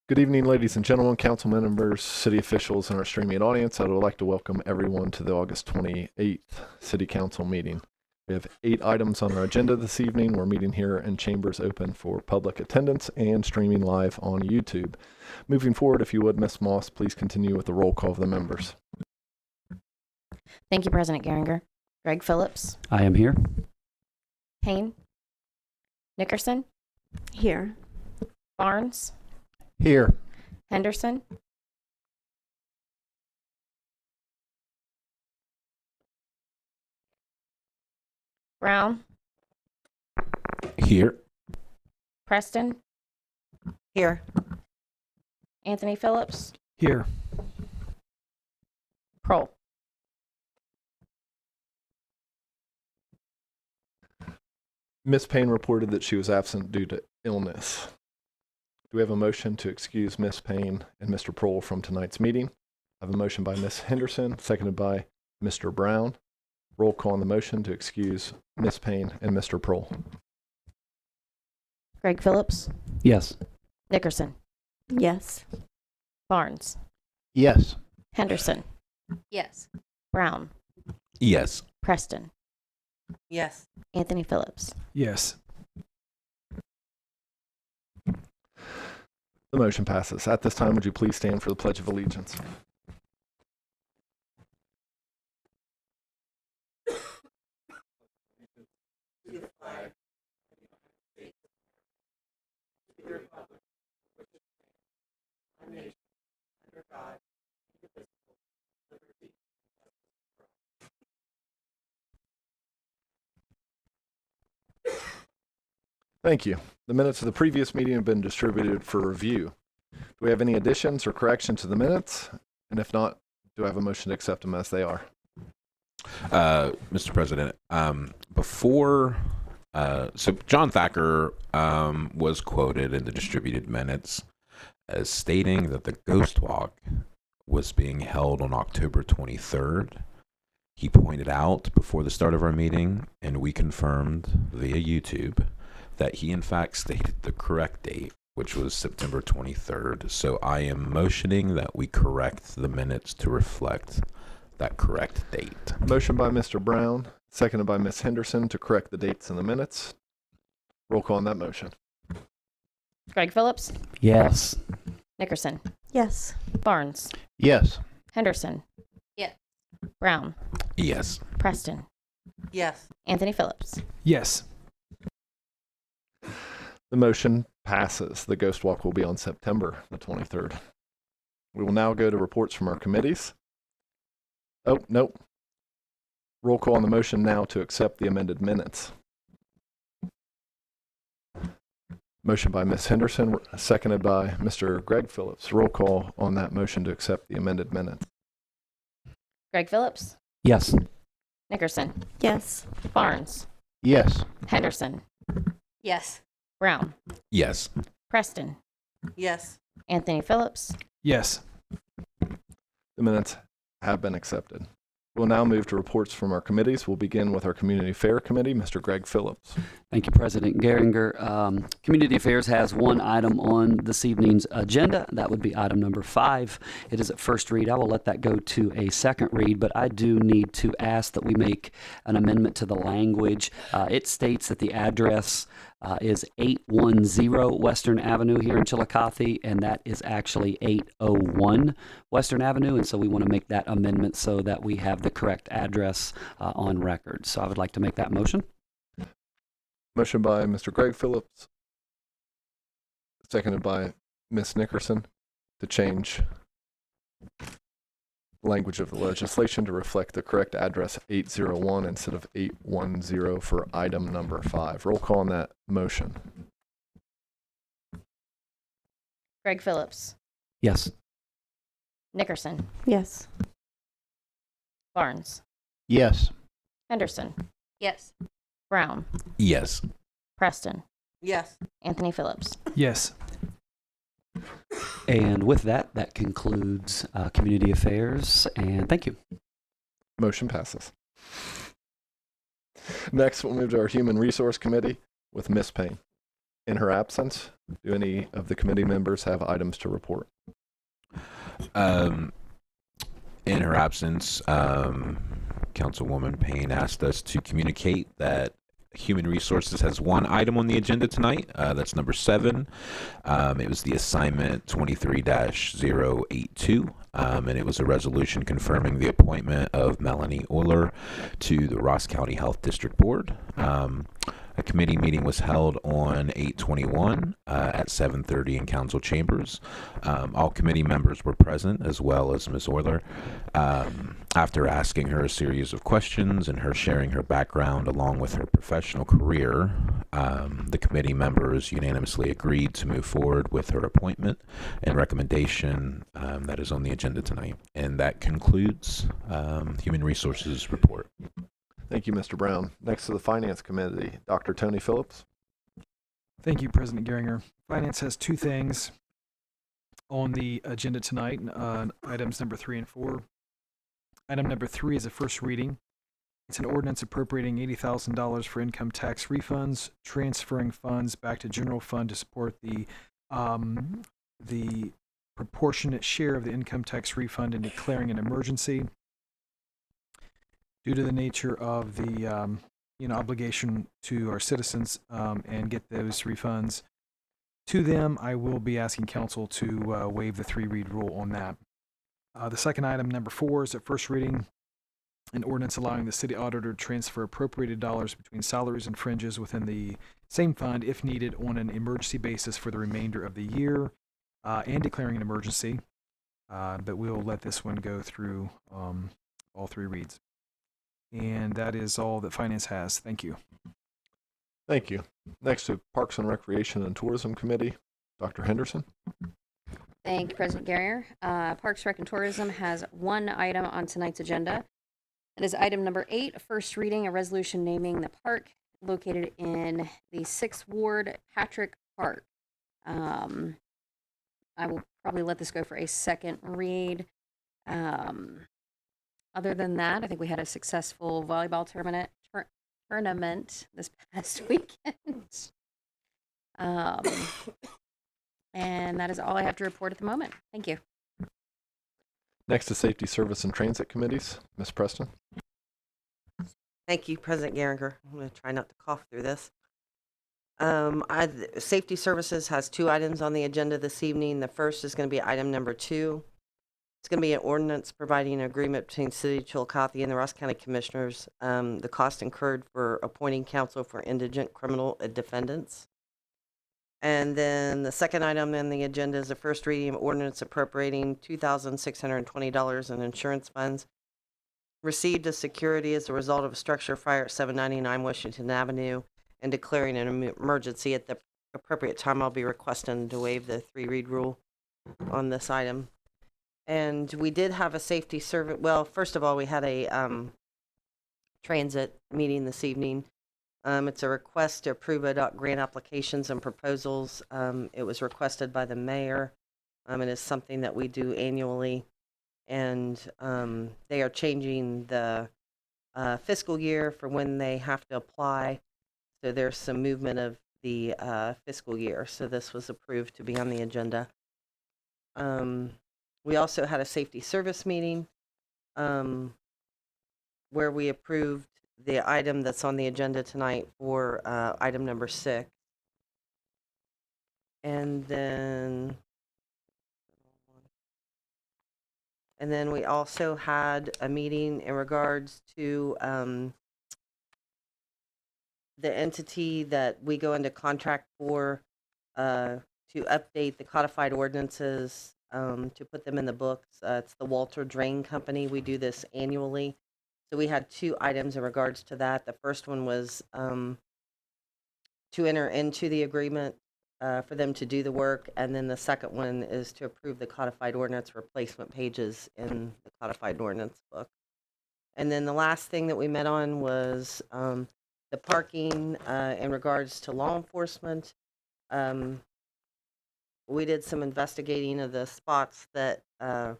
Good evening, ladies and gentlemen, council members, city officials, and our streaming audience. I would like to welcome everyone to the August 28th City Council meeting. We have 8 items on our agenda this evening. We're meeting here in chambers open for public attendance and streaming live on YouTube. Moving forward, if you would, Ms. Moss, please continue with the roll call of the members. Thank you, President Geringer. Greg Phillips. I am here. Payne. Nickerson. Here. Barnes. Here. Henderson. Brown. Here. Preston. Here. Anthony Phillips. Here. Kroll. Ms. Payne reported that she was absent due to illness. Do we have a motion to excuse Ms. Payne and Mr. Prohl from tonight's meeting? I have a motion by Ms. Henderson, seconded by Mr. Brown. Roll call on the motion to excuse Ms. Payne and Mr. Prohl. Greg Phillips. Yes. Nickerson. Yes. Barnes. Yes. Henderson. Yes. Brown. Yes. Preston. Yes. Anthony Phillips. Yes. The motion passes. At this time, would you please stand for the Pledge of Allegiance? Thank you. The minutes of the previous meeting have been distributed for review. Do we have any additions or corrections to the minutes? And if not, do I have a motion to accept them as they are? Mr. President, so John Thacker was quoted in the distributed minutes as stating that the Ghost Walk was being held on October 23rd. He pointed out before the start of our meeting, and we confirmed via YouTube, that he in fact stated the correct date, which was September 23rd. So I am motioning that we correct the minutes to reflect that correct date. Motion by Mr. Brown, seconded by Ms. Henderson to correct the dates in the minutes. Roll call on that motion. Greg Phillips. Yes. Nickerson. Yes. Barnes. Yes. Henderson. Yes. Brown. Yes. Preston. Yes. Anthony Phillips. Yes. The motion passes. The Ghost Walk will be on September the 23rd. We will now go to reports from our committees. Oh, nope. Roll call on the motion now to accept the amended minutes. Motion by Ms. Henderson, seconded by Mr. Greg Phillips. Roll call on that motion to accept the amended minutes. Greg Phillips. Yes. Nickerson. Yes. Barnes. Yes. Henderson. Yes. Brown. Yes. Preston. Yes. Anthony Phillips. Yes. The minutes have been accepted. We'll now move to reports from our committees. We'll begin with our Community Affair Committee, Mr. Greg Phillips. Thank you, President Geringer. Community Affairs has one item on this evening's agenda. That would be item number 5. It is at first read. I will let that go to a second read, but I do need to ask that we make an amendment to the language. It states that the address is 810 Western Avenue here in Chiillicothe, and that is actually 801 Western Avenue, and so we want to make that amendment so that we have the correct address on record. So I would like to make that motion. Motion by Mr. Greg Phillips, seconded by Ms. Nickerson, to change language of the legislation to reflect the correct address 801 instead of 810 for item number 5. Roll call on that motion. Greg Phillips. Yes. Nickerson. Yes. Barnes. Yes. Henderson. Yes. Brown. Yes. Preston. Yes. Anthony Phillips. Yes. And with that, that concludes Community Affairs, and thank you. Motion passes. Next, we'll move to our Human Resource Committee with Ms. Payne. In her absence, do any of the committee members have items to report? In her absence, Councilwoman Payne asked us to communicate that Human Resources has one item on the agenda tonight. That's number 7. It was the assignment 23-082, and it was a resolution confirming the appointment of Melanie Euler to the Ross County Health District Board. A committee meeting was held on 8/21 at 7:30 in council chambers. All committee members were present, as well as Ms. Euler. After asking her a series of questions and her sharing her background along with her professional career, the committee members unanimously agreed to move forward with her appointment and recommendation that is on the agenda tonight. And that concludes Human Resources report. Thank you, Mr. Brown. Next to the Finance Committee, Dr. Tony Phillips. Thank you, President Geringer. Finance has 2 things on the agenda tonight, items number 3 and 4. Item number 3 is a first reading. It's an ordinance appropriating $80,000 for income tax refunds, transferring funds back to general fund to support the proportionate share of the income tax refund and declaring an emergency. Due to the nature of the obligation to our citizens and get those refunds to them, I will be asking council to waive the 3-read rule on that. The second item, number 4, is at first reading, an ordinance allowing the city auditor to transfer appropriated dollars between salaries and fringes within the same fund if needed on an emergency basis for the remainder of the year and declaring an emergency. But we'll let this one go through all 3 reads. And that is all that Finance has. Thank you. Thank you. Next to Parks and Recreation and Tourism Committee, Dr. Henderson. Thank you, President Geringer. Parks, Rec, and Tourism has one item on tonight's agenda. It is item number 8, a first reading, a resolution naming the park located in the 6th Ward, Patrick Park. I will probably let this go for a second read. Other than that, I think we had a successful volleyball tournament this past weekend. And that is all I have to report at the moment. Thank you. Next to Safety, Service, and Transit Committees, Ms. Preston. Thank you, President Geringer. I'm going to try not to cough through this. Safety Services has 2 items on the agenda this evening. The first is going to be item number 2. It's going to be an ordinance providing an agreement between City of Chiillicothe and the Ross County Commissioners, the cost incurred for appointing counsel for indigent criminal defendants. And then the second item on the agenda is the first reading of ordinance appropriating $2,620 in insurance funds received as security as a result of a structure fire at 799 Washington Avenue and declaring an emergency. At the appropriate time, I'll be requesting to waive the 3-read rule on this item. And we did have a safety service. Well, first of all, we had a transit meeting this evening. It's a request to approve grant applications and proposals. It was requested by the mayor. It is something that we do annually. And they are changing the fiscal year for when they have to apply. So there's some movement of the fiscal year. So this was approved to be on the agenda. We also had a safety service meeting where we approved the item that's on the agenda tonight for item number 6. And then we also had a meeting in regards to the entity that we go into contract for to update the codified ordinances to put them in the books. It's the Walter Drain Company. We do this annually. So we had 2 items in regards to that. The first one was to enter into the agreement for them to do the work. And then the second one is to approve the codified ordinance replacement pages in the codified ordinance book. And then the last thing that we met on was the parking in regards to law enforcement. We did some investigating of the spots that are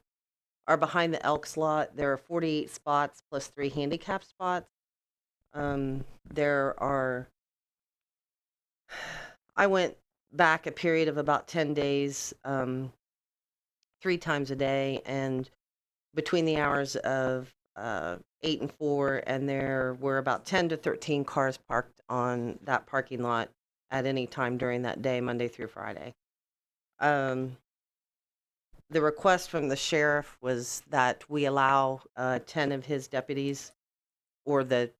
behind the Elks lot. There are 48 spots plus 3 handicap spots. There are, I went back a period of about 10 days, 3 times a day, and between the hours of 8 and 4, and there were about 10 to 13 cars parked on that parking lot at any time during that day, Monday through Friday. The request from the sheriff was that we allow 10 of his deputies or the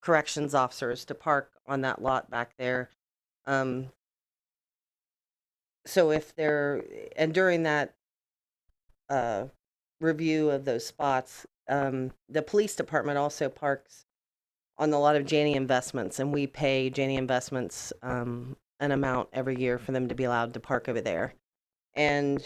corrections officers to park on that lot back there. So if they're, and during that review of those spots, the police department also parks on the lot of Janney Investments, and we pay Janney Investments an amount every year for them to be allowed to park over there. And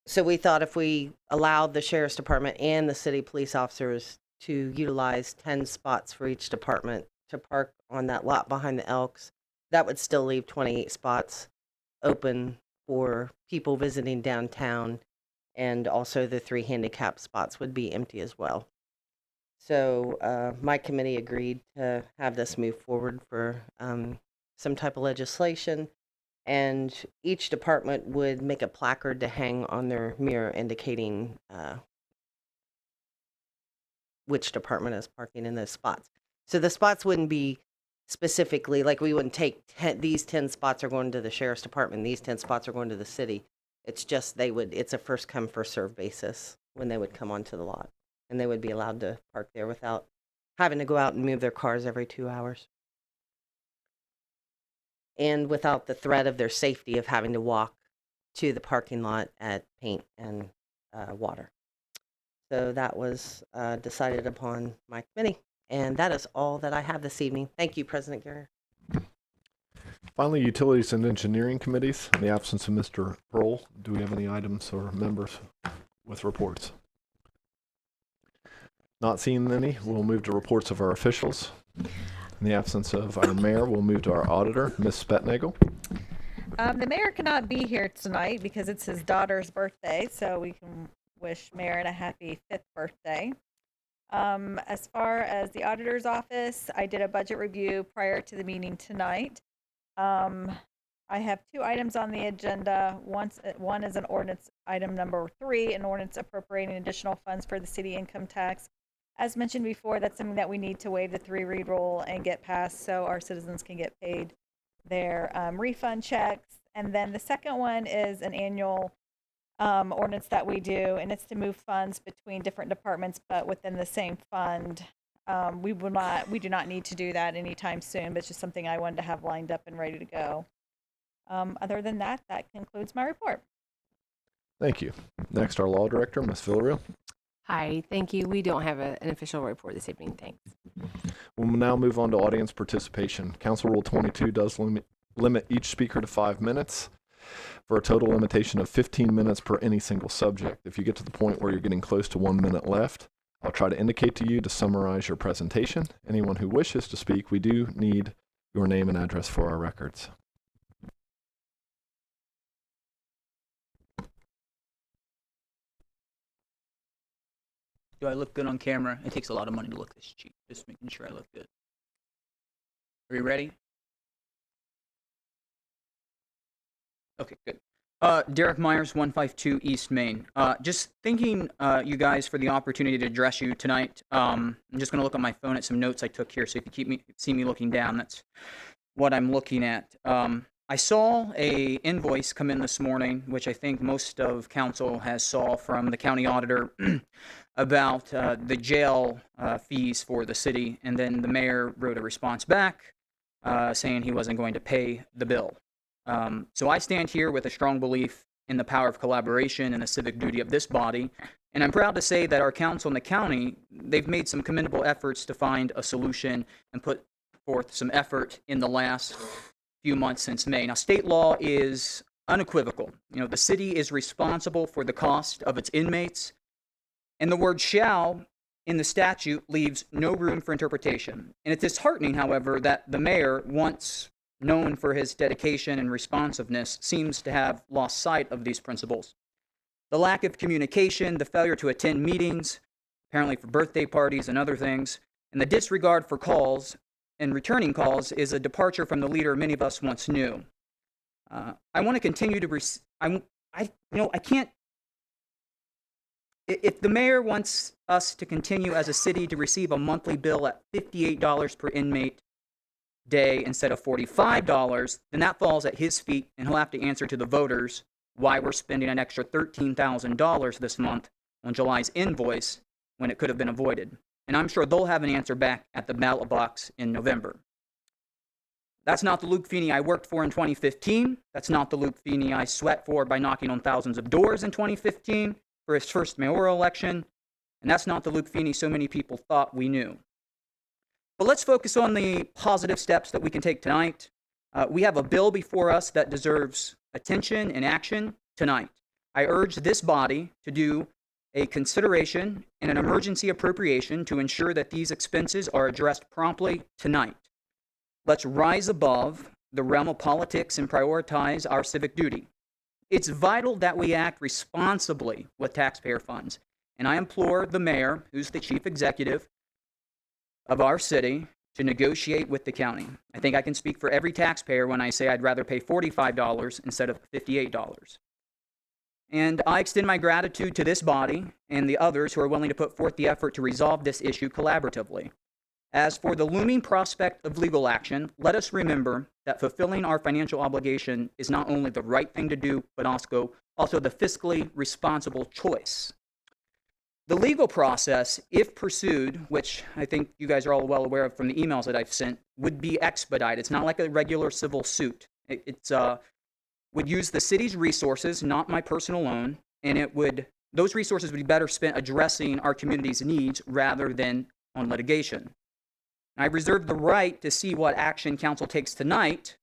so we thought if we allowed the sheriff's department and the city police officers to utilize 10 spots for each department to park on that lot behind the Elks, that would still leave 28 spots open for people visiting downtown, and also the 3 handicap spots would be empty as well. So my committee agreed to have this move forward for some type of legislation, and each department would make a placard to hang on their mirror indicating which department is parking in those spots. So the spots wouldn't be specifically, like we wouldn't take these 10 spots are going to the sheriff's department, these 10 spots are going to the city. It's just it's a first come, first served basis when they would come onto the lot. And they would be allowed to park there without having to go out and move their cars every 2 hours. And without the threat of their safety of having to walk to the parking lot at paint and water. So that was decided upon my committee. And that is all that I have this evening. Thank you, President Guerrier. Finally, Utilities and Engineering Committees. In the absence of Mr. Pearl, do we have any items or members with reports? Not seeing any, we'll move to reports of our officials. In the absence of our mayor, we'll move to our auditor, Ms. Spetnagel. The mayor cannot be here tonight because it's his daughter's birthday, so we can wish Mayor a happy 5th birthday. As far as the auditor's office, I did a budget review prior to the meeting tonight. I have 2 items on the agenda. One is an ordinance item number 3, an ordinance appropriating additional funds for the city income tax. As mentioned before, that's something that we need to waive the 3-read rule and get passed so our citizens can get paid their refund checks. And then the second one is an annual ordinance that we do, and it's to move funds between different departments, but within the same fund. We do not need to do that anytime soon, but it's just something I wanted to have lined up and ready to go. Other than that, that concludes my report. Thank you. Next, our law director, Ms. Villarreal. Hi, thank you. We don't have an official report this evening. Thanks. We'll now move on to audience participation. Council Rule 22 does limit each speaker to 5 minutes for a total limitation of 15 minutes per any single subject. If you get to the point where you're getting close to 1 minute left, I'll try to indicate to you to summarize your presentation. Anyone who wishes to speak, we do need your name and address for our records. Do I look good on camera? It takes a lot of money to look this cheap. Just making sure I look good. Are you ready? Okay, good. Derek Myers, 152 East Main. Just thanking you guys for the opportunity to address you tonight. I'm just going to look on my phone at some notes I took here, so if you see me looking down, that's what I'm looking at. I saw a invoice come in this morning, which I think most of council has saw from the county auditor about the jail fees for the city, and then the mayor wrote a response back saying he wasn't going to pay the bill. So I stand here with a strong belief in the power of collaboration and the civic duty of this body, and I'm proud to say that our council and the county, they've made some commendable efforts to find a solution and put forth some effort in the last few months since May. Now, state law is unequivocal. You know, the city is responsible for the cost of its inmates, and the word shall in the statute leaves no room for interpretation. And it's disheartening, however, that the mayor, once known for his dedication and responsiveness, seems to have lost sight of these principles. The lack of communication, the failure to attend meetings, apparently for birthday parties and other things, and the disregard for calls and returning calls is a departure from the leader many of us once knew. I want to continue to I can't. If the mayor wants us to continue as a city to receive a monthly bill at $58 per inmate day instead of $45, then that falls at his feet, and he'll have to answer to the voters why we're spending an extra $13,000 this month on July's invoice when it could have been avoided. And I'm sure they'll have an answer back at the ballot box in November. That's not the Luke Feeney I worked for in 2015. That's not the Luke Feeney I sweat for by knocking on thousands of doors in 2015 for his first mayoral election. And that's not the Luke Feeney so many people thought we knew. But let's focus on the positive steps that we can take tonight. We have a bill before us that deserves attention and action tonight. I urge this body to do a consideration and an emergency appropriation to ensure that these expenses are addressed promptly tonight. Let's rise above the realm of politics and prioritize our civic duty. It's vital that we act responsibly with taxpayer funds, and I implore the mayor, who's the chief executive of our city, to negotiate with the county. I think I can speak for every taxpayer when I say I'd rather pay $45 instead of $58. And I extend my gratitude to this body and the others who are willing to put forth the effort to resolve this issue collaboratively. As for the looming prospect of legal action, let us remember that fulfilling our financial obligation is not only the right thing to do, but also the fiscally responsible choice. The legal process, if pursued, which I think you guys are all well aware of from the emails that I've sent, would be expedited. It's not like a regular civil suit. It would use the city's resources, not my personal own, and those resources would be better spent addressing our community's needs rather than on litigation. I reserve the right to see what action council takes tonight,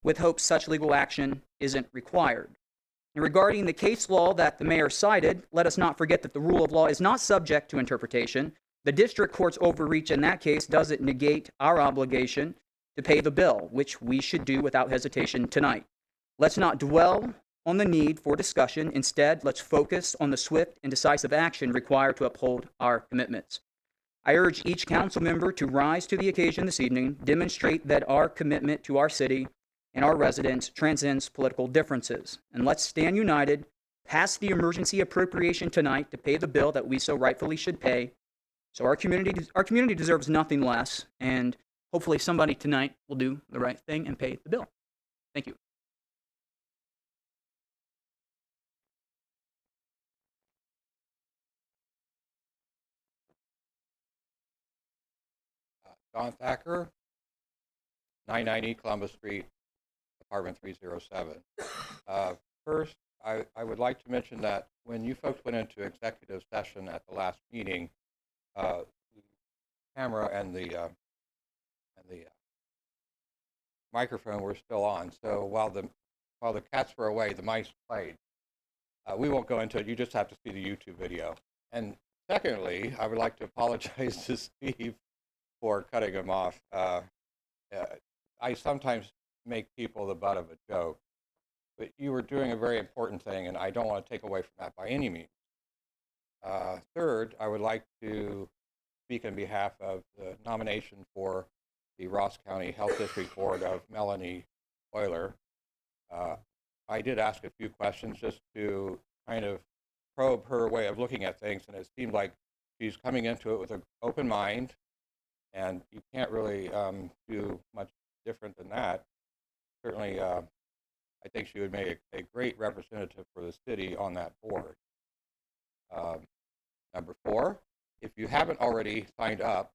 with hopes such legal action isn't required. And regarding the case law that the mayor cited, let us not forget that the rule of law is not subject to interpretation. The district court's overreach in that case doesn't negate our obligation to pay the bill, which we should do without hesitation tonight. Let's not dwell on the need for discussion. Instead, let's focus on the swift and decisive action required to uphold our commitments. I urge each council member to rise to the occasion this evening, demonstrate that our commitment to our city and our residents transcends political differences. And let's stand united, pass the emergency appropriation tonight to pay the bill that we so rightfully should pay. So our community deserves nothing less, and hopefully somebody tonight will do the right thing and pay the bill. Thank you. John Thacker, 990 Columbus Street, apartment 307. First, I would like to mention that when you folks went into executive session at the last meeting, the camera and the microphone were still on. So while the cats were away, the mice played. We won't go into it. You just have to see the YouTube video. And secondly, I would like to apologize to Steve for cutting him off. I sometimes make people the butt of a joke, but you were doing a very important thing, and I don't want to take away from that by any means. Third, I would like to speak on behalf of the nomination for the Ross County Health District Board of Melanie Euler. I did ask a few questions just to kind of probe her way of looking at things, and it seemed like she's coming into it with an open mind, and you can't really do much different than that. Certainly, I think she would make a great representative for the city on that board. Number 4, if you haven't already signed up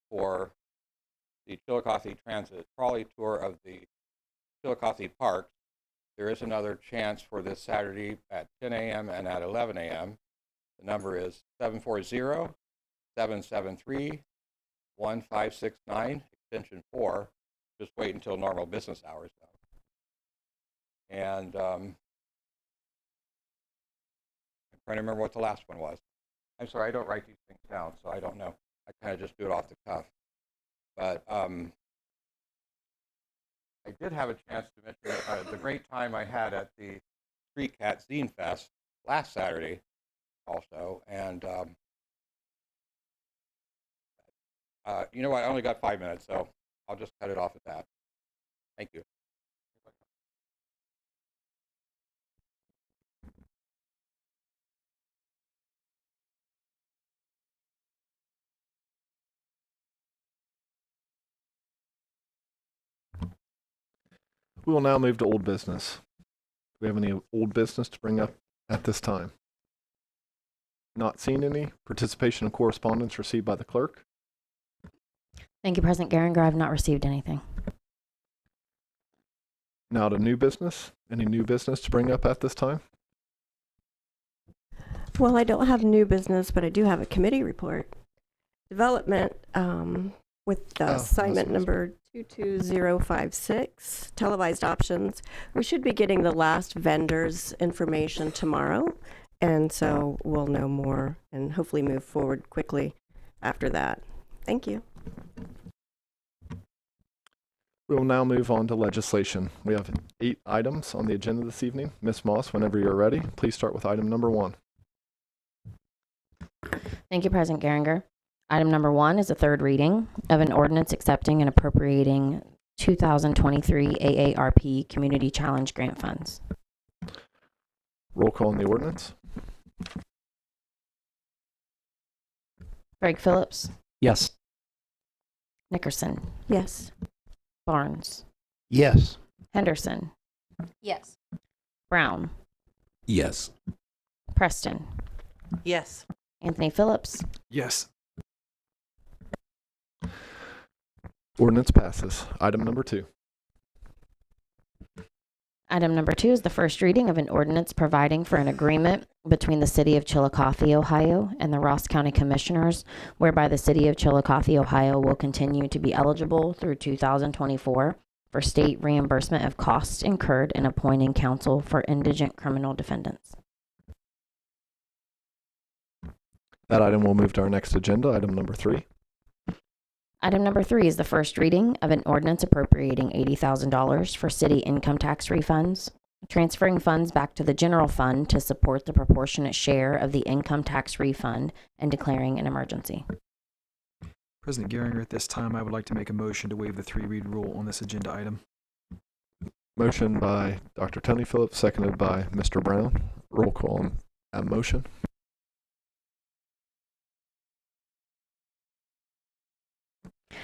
for the Chiillicothe Transit trolley tour of the Chiillicothe Parks, there is another chance for this Saturday at 10 a.m. and at 11 a.m. The number is 740-773-1569, extension 4. Just wait until normal business hours, though. And I'm trying to remember what the last one was. I'm sorry, I don't write these things down, so I don't know. I kind of just do it off the cuff. But I did have a chance to mention the great time I had at the Street Cat Zine Fest last Saturday also. And you know what? I only got 5 minutes, so I'll just cut it off at that. Thank you. We will now move to old business. Do we have any old business to bring up at this time? Not seeing any. Participation in correspondence received by the clerk. Thank you, President Geringer. I have not received anything. Now to new business. Any new business to bring up at this time? Well, I don't have new business, but I do have a committee report. Development with assignment number 22056, televised options. We should be getting the last vendor's information tomorrow, and so we'll know more and hopefully move forward quickly after that. Thank you. We will now move on to legislation. We have 8 items on the agenda this evening. Ms. Moss, whenever you're ready, please start with item number 1. Thank you, President Geringer. Item number 1 is a third reading of an ordinance accepting and appropriating 2023 AARP Community Challenge Grant Funds. Roll call on the ordinance. Greg Phillips, Yes. Nickerson, Yes. Barnes, Yes. Henderson, Yes. Brown, Yes. Preston, Yes. Anthony Phillips, Yes. Ordinance passes. Item number 2. Item number 2 is the first reading of an ordinance providing for an agreement between the City of Chiillicothe, Ohio, and the Ross County Commissioners, whereby the City of Chiillicothe, Ohio will continue to be eligible through 2024 for state reimbursement of costs incurred in appointing counsel for indigent criminal defendants. That item will move to our next agenda, item number 3. Item number 3 is the first reading of an ordinance appropriating $80,000 for city income tax refunds, transferring funds back to the general fund to support the proportionate share of the income tax refund, and declaring an emergency. President Geringer, at this time, I would like to make a motion to waive the 3-read rule on this agenda item. Motion by Dr. Tony Phillips, seconded by Mr. Brown. Roll call on that motion.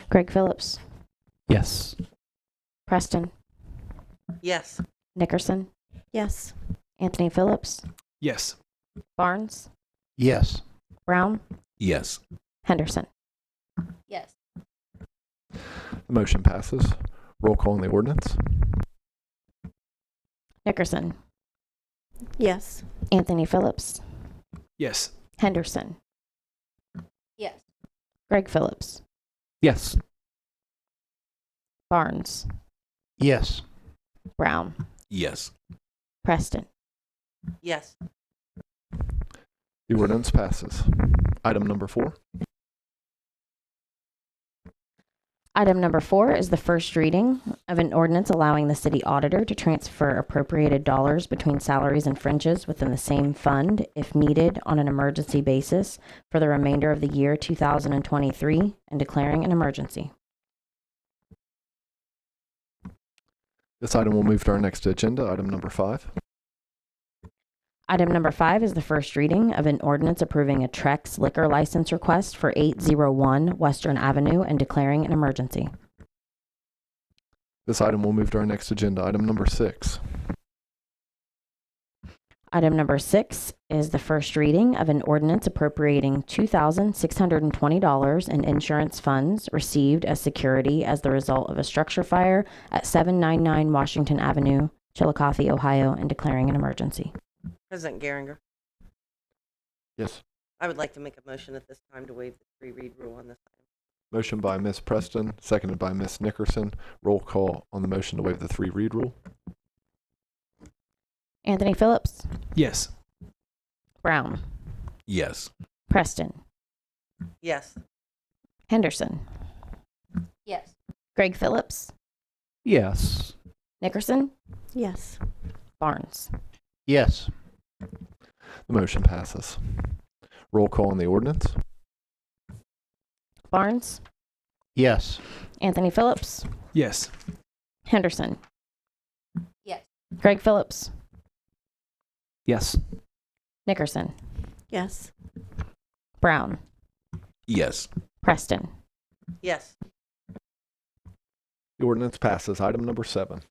Greg Phillips, Yes. Preston, Yes. Nickerson, Yes. Anthony Phillips, Yes. Barnes, Yes. Brown, Yes. Henderson. Yes. The motion passes. Roll call on the ordinance. Nickerson, Yes. Anthony Phillips, Yes. Henderson, Yes. Greg Phillips, Yes. Barnes, Yes. Brown, Yes. Preston. Yes. The ordinance passes. Item number 4. Item number 4 is the first reading of an ordinance allowing the city auditor to transfer appropriated dollars between salaries and fringes within the same fund if needed on an emergency basis for the remainder of the year 2023 and declaring an emergency. This item will move to our next agenda, item number 5. Item number 5 is the first reading of an ordinance approving a Trex liquor license request for 801 Western Avenue and declaring an emergency. This item will move to our next agenda, item number 6. Item number 6 is the first reading of an ordinance appropriating $2,620 in insurance funds received as security as the result of a structure fire at 799 Washington Avenue, Chiillicothe, Ohio, and declaring an emergency. President Geringer, Yes. I would like to make a motion at this time to waive the 3-read rule on this item. Motion by Ms. Preston, seconded by Ms. Nickerson. Roll call on the motion to waive the 3-read rule. Anthony Phillips, Yes. Brown, Yes. Preston, Yes. Henderson, Yes. Greg Phillips, Yes. Nickerson, Yes. Barnes. Yes. The motion passes. Roll call on the ordinance. Barnes, Yes. Anthony Phillips, Yes. Henderson, Yes. Greg Phillips, Yes. Nickerson, Yes. Brown, Yes. Preston. Yes. The ordinance passes. Item number 7.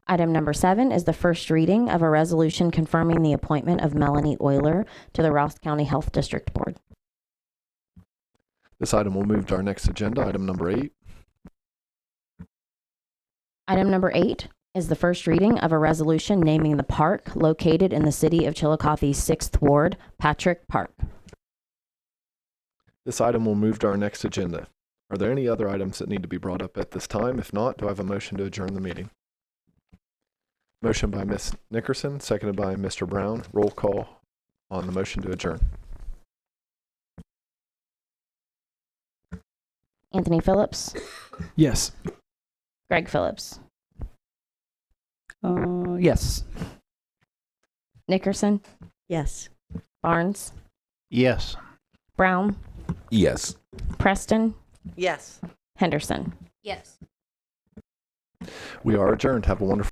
Item number 7 is the first reading of a resolution confirming the appointment of Melanie Euler to the Ross County Health District Board. This item will move to our next agenda, item number 8. Item number 8 is the first reading of a resolution naming the park located in the city of Chiillicothe's 6th Ward, Patrick Park. This item will move to our next agenda. Are there any other items that need to be brought up at this time? If not, do I have a motion to adjourn the meeting? Motion by Ms. Nickerson, seconded by Mr. Brown. Roll call on the motion to adjourn. Anthony Phillips, Yes. Greg Phillips, Yes. Nickerson, Yes. Barnes, Yes. Brown, Yes. Preston, Yes. Henderson. Yes. We are adjourned. Have a wonderful